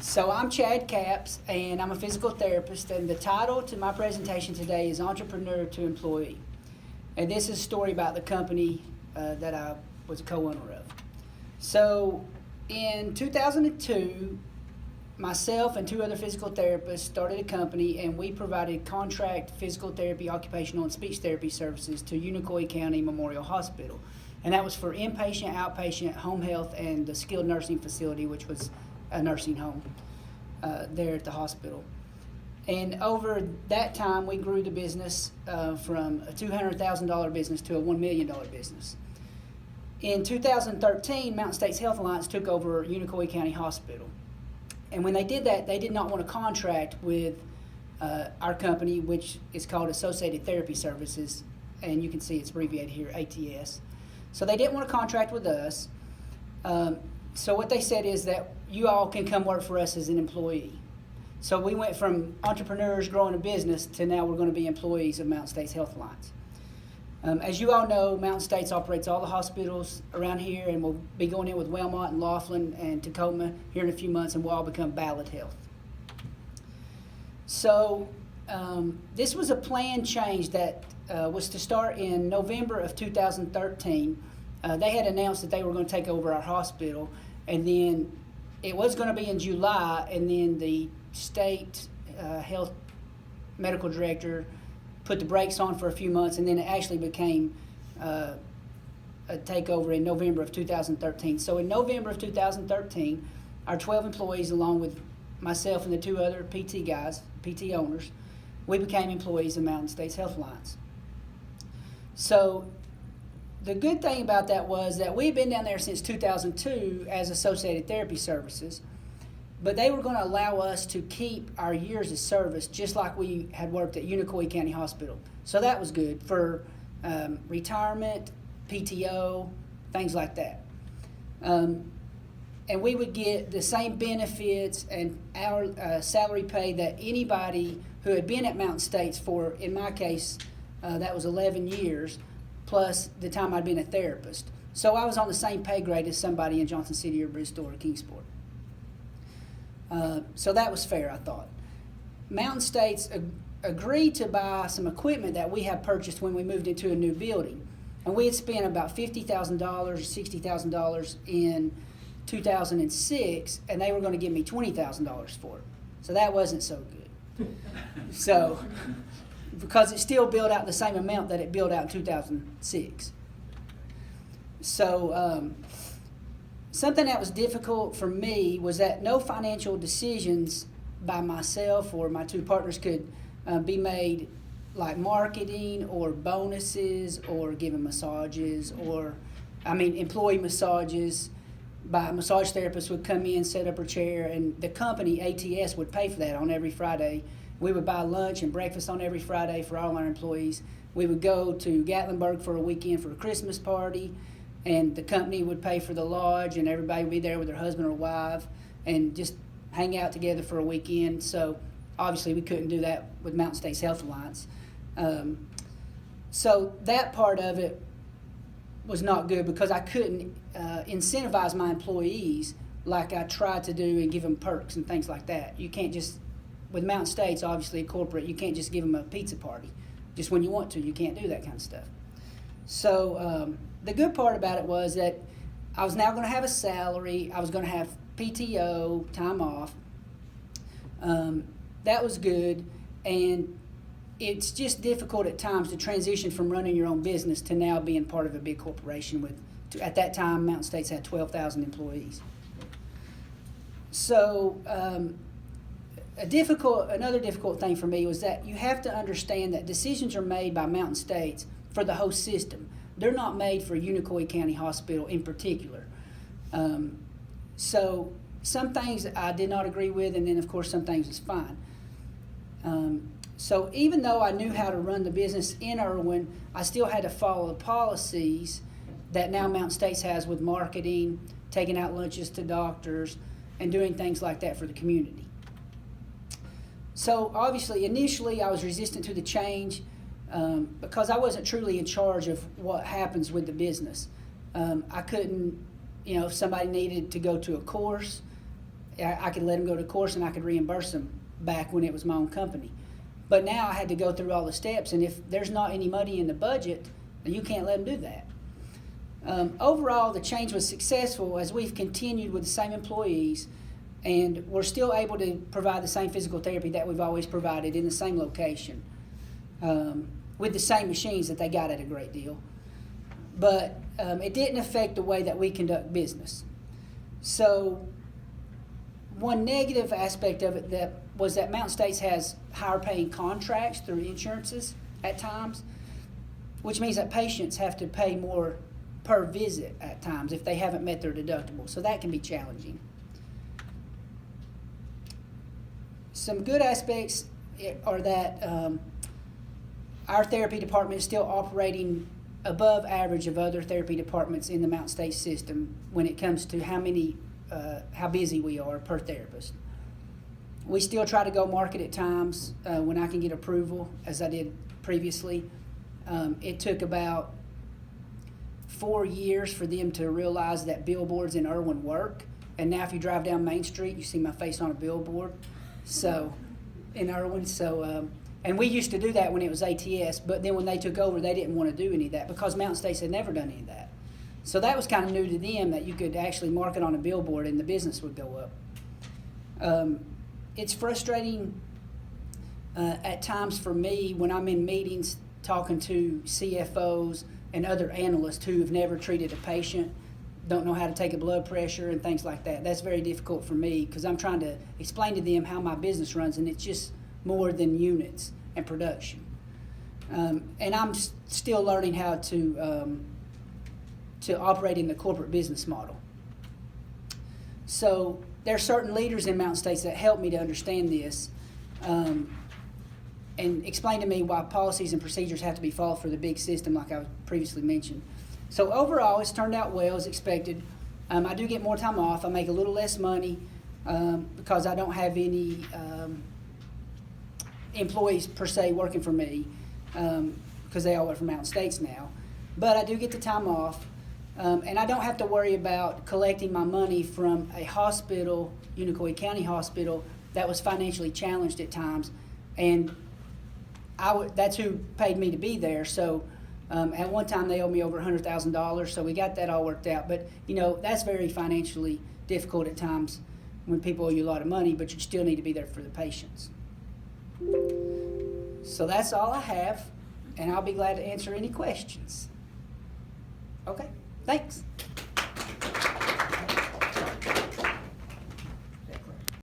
So I'm Chad Capps, and I'm a physical therapist, and the title to my presentation today is Entrepreneur to Employee. And this is a story about the company that I was a co-owner of. So in 2002, myself and two other physical therapists started a company, and we provided contract physical therapy, occupational, and speech therapy services to Unicoi County Memorial Hospital. And that was for inpatient, outpatient, home health, and the skilled nursing facility, which was a nursing home there at the hospital. And over that time, we grew the business from a $200,000 business to a $1 million business. In 2013, Mountain States Health Alliance took over Unicoi County Hospital. And when they did that, they did not want to contract with our company, which is called Associated Therapy Services, and you can see it's abbreviated here, ATS. So they didn't want to contract with us. So what they said is that you all can come work for us as an employee. So we went from entrepreneurs growing a business to now we're going to be employees of Mountain States Health Alliance. As you all know, Mountain States operates all the hospitals around here, and we'll be going in with Wellmont and Laughlin and Tacoma here in a few months, and we'll all become Ballad Health. So this was a planned change that was to start in November of 2013. They had announced that they were going to take over our hospital, and then it was going to be in July, and then the state health medical director put the brakes on for a few months, and then it actually became a takeover in November of 2013. So in November of 2013, our 12 employees, along with myself and the two other PT guys, PT owners, we became employees of Mountain States Health Alliance. So the good thing about that was that we've been down there since 2002 as Associated Therapy Services, but they were going to allow us to keep our years of service just like we had worked at Unicoi County Hospital. So that was good for retirement, PTO, things like that. And we would get the same benefits and our salary pay that anybody who had been at Mountain States for, in my case, that was 11 years, plus the time I'd been a therapist. So I was on the same pay grade as somebody in Johnson City or Bristol or Kingsport. So that was fair, I thought. Mountain States agreed to buy some equipment that we had purchased when we moved into a new building. And we had spent about $50,000, $60,000 in 2006, and they were going to give me $20,000 for it. So that wasn't so good. So, because it still billed out the same amount that it billed out in 2006. So, something that was difficult for me was that no financial decisions by myself or my two partners could be made, like marketing or bonuses or giving massages employee massages. By a massage therapist would come in, set up her chair, and the company, ATS, would pay for that on every Friday. We would buy lunch and breakfast on every Friday for all our employees. We would go to Gatlinburg for a weekend for a Christmas party, and the company would pay for the lodge, and everybody would be there with their husband or wife and just hang out together for a weekend. So obviously we couldn't do that with Mountain States Health Alliance. So that part of it was not good because I couldn't incentivize my employees like I tried to do and give them perks and things like that. You can't just, with Mountain States, obviously a corporate, you can't just give them a pizza party just when you want to. You can't do that kind of stuff. So the good part about it was that I was now going to have a salary. I was going to have PTO, time off. That was good. And it's just difficult at times to transition from running your own business to now being part of a big corporation with, at that time, Mountain States had 12,000 employees. So another difficult thing for me was that you have to understand that decisions are made by Mountain States for the whole system. They're not made for Unicoi County Hospital in particular. So some things I did not agree with, and then of course some things was fine. So even though I knew how to run the business in Irwin, I still had to follow the policies that now Mountain States has with marketing, taking out lunches to doctors, and doing things like that for the community. So obviously, initially I was resistant to the change because I wasn't truly in charge of what happens with the business. I couldn't, if somebody needed to go to a course I could let them go to course and I could reimburse them back when it was my own company. But now I had to go through all the steps, and if there's not any money in the budget, you can't let them do that. Overall, the change was successful as we've continued with the same employees, and we're still able to provide the same physical therapy that we've always provided in the same location, with the same machines that they got at a great deal. But it didn't affect the way that we conduct business. So one negative aspect of it was that Mountain States has higher paying contracts through insurances at times, which means that patients have to pay more per visit at times if they haven't met their deductible. So that can be challenging. Some good aspects are that our therapy department is still operating above average of other therapy departments in the Mountain States system when it comes to how busy we are per therapist. We still try to go market at times when I can get approval, as I did previously. It took about 4 years for them to realize that billboards in Irwin work. And now if you drive down Main Street, you see my face on a billboard. So, in Irwin, and we used to do that when it was ATS, but then when they took over, they didn't want to do any of that because Mountain States had never done any of that. So that was kind of new to them, that you could actually market on a billboard and the business would go up. It's frustrating at times for me when I'm in meetings talking to CFOs and other analysts who have never treated a patient, don't know how to take a blood pressure and things like that. That's very difficult for me because I'm trying to explain to them how my business runs, and it's just more than units and production. And I'm still learning how to operate in the corporate business model. So there are certain leaders in Mountain States that help me to understand this and explain to me why policies and procedures have to be followed for the big system like I previously mentioned. So overall, it's turned out well as expected. I do get more time off. I make a little less money because I don't have any employees per se working for me because they all work for Mountain States now. But I do get the time off, and I don't have to worry about collecting my money from a hospital, Unicoi County Hospital, that was financially challenged at times, and that's who paid me to be there. So at one time they owed me over $100,000, so we got that all worked out. But that's very financially difficult at times when people owe you a lot of money, but you still need to be there for the patients. So that's all I have, and I'll be glad to answer any questions. Okay, thanks.